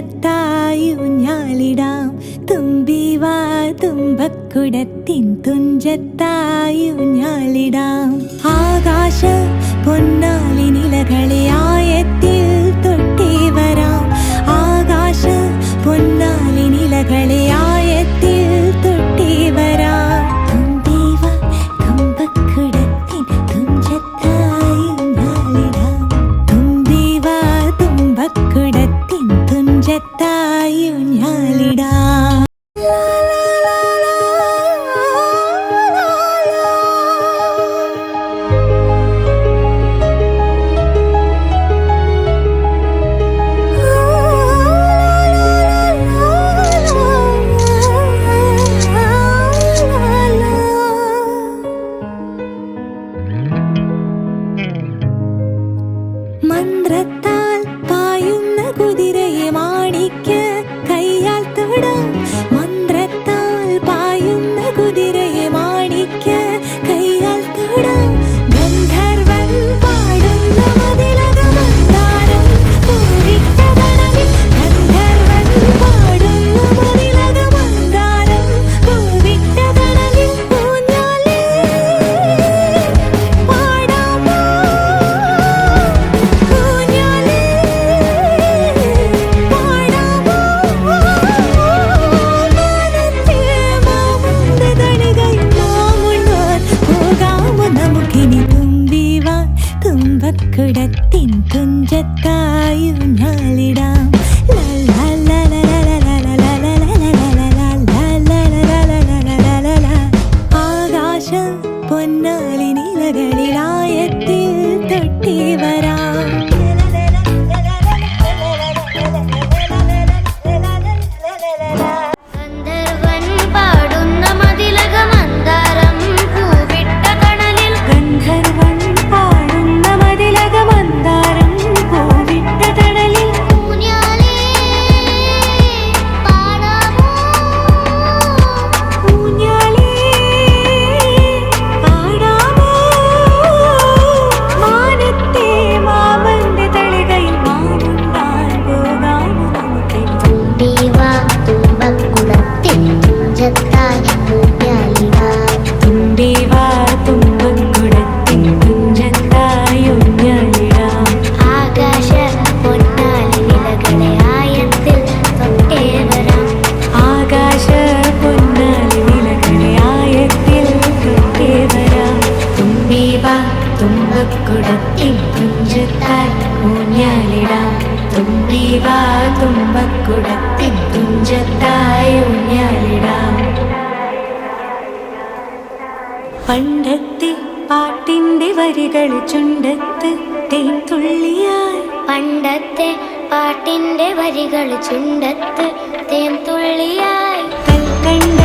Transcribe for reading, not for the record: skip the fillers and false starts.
തുഞ്ചത്തായി ഊഞ്ഞാലിടാം. തുമ്പിവാ തുമ്പക്കുടത്തിൻ തുഞ്ചത്തായി ഊഞ്ഞാലിടാം. ആകാശ പൊന്നാലി നിലകളെ ആയത്തിൽ തൊട്ടേ വരാം. ആകാശ പൊന്നാലി നിലകളെ ആയത്തിൽ തൊട്ടേ വരാം. തുമ്പിവാ തുമ്പക്കുടത്തിൻ തുഞ്ചത്തായി ഊഞ്ഞാലിടാം. തുമ്പിവാ തുമ്പക്കുടത്തിൻ തുഞ്ചത്തായി ഊഞ്ഞാലിടാം. മന്ത്രത്താൽ പായുന്ന കുതിരയെ മാണിക്ക കയ്യാൽ തൊടാം. മന്ത്രത്താൽ പായുന്ന കുതിരയെ മാണിക്ക കയ്യാൽ തൊടാം. ഗന്ധർവൻ പാടുന്ന മതിലകമന്ദാരം പൂവിട്ട കനവിൽ. ഗന്ധർവൻ പാടുന്ന മതിലകമന്ദാരം പൂവിട്ട കനവിൽ. ഊഞ്ഞാലേ പാടാമോ തുമ്പക്കുടത്തിൻ തുഞ്ചത്തായി ഊഞ്ഞാലിടാം. ആകാശം പൊന്നാലി നിലകളിലായത്തിൽ തൊട്ടേ വരാം. ഗന്ധർവൻ പാടുന്ന മതിലകമന്ദാരം പൂവിട്ട കണലിൽ. ഗന്ധർവൻ പാടുന്ന മതിലകമന്ദാരം പൂവിട്ട കടലിൽ. ഊഞ്ഞാലേ പാടാമോ ഊഞ്ഞാലേ പാടാമോ. മാനത്തെ മാമന്റെ തളികയിൽ മാമുണ്ടാൻ പോകാമോ നമുക്ക്. തുമ്പിവാ തുമ്പക്കുടത്തിൻ തുഞ്ചത്തായി ഊഞ്ഞാലിടാം. തുമ്പിവാ തുമ്പക്കുടത്തിൻ തുഞ്ചത്തായി ഊഞ്ഞാലിടാം. ആകാശ പൊന്നാലി നിലകളെ ആയത്തിൽ തൊട്ടേ വരാം. ആകാശ പൊന്നാലി നിലകളെ ആയത്തിൽ തൊട്ടേ വരാം. തുമ്പിവാ തുമ്പക്കുടത്തിൻ തുഞ്ചത്തായി ഊഞ്ഞാലിടാം. തുമ്പിവാ തുമ്പക്കുടത്തിൻ തുഞ്ചത്തായി ഊഞ്ഞാലിടാം. പണ്ടത്തെ പാട്ടിന്റെ വരികൾ ചുണ്ടത്ത് തേൻ തുള്ളിയായി. പണ്ടത്തെ പാട്ടിന്റെ വരികൾ ചുണ്ടത്ത് തേൻ തുള്ളിയായി. കൽക്കണ്ട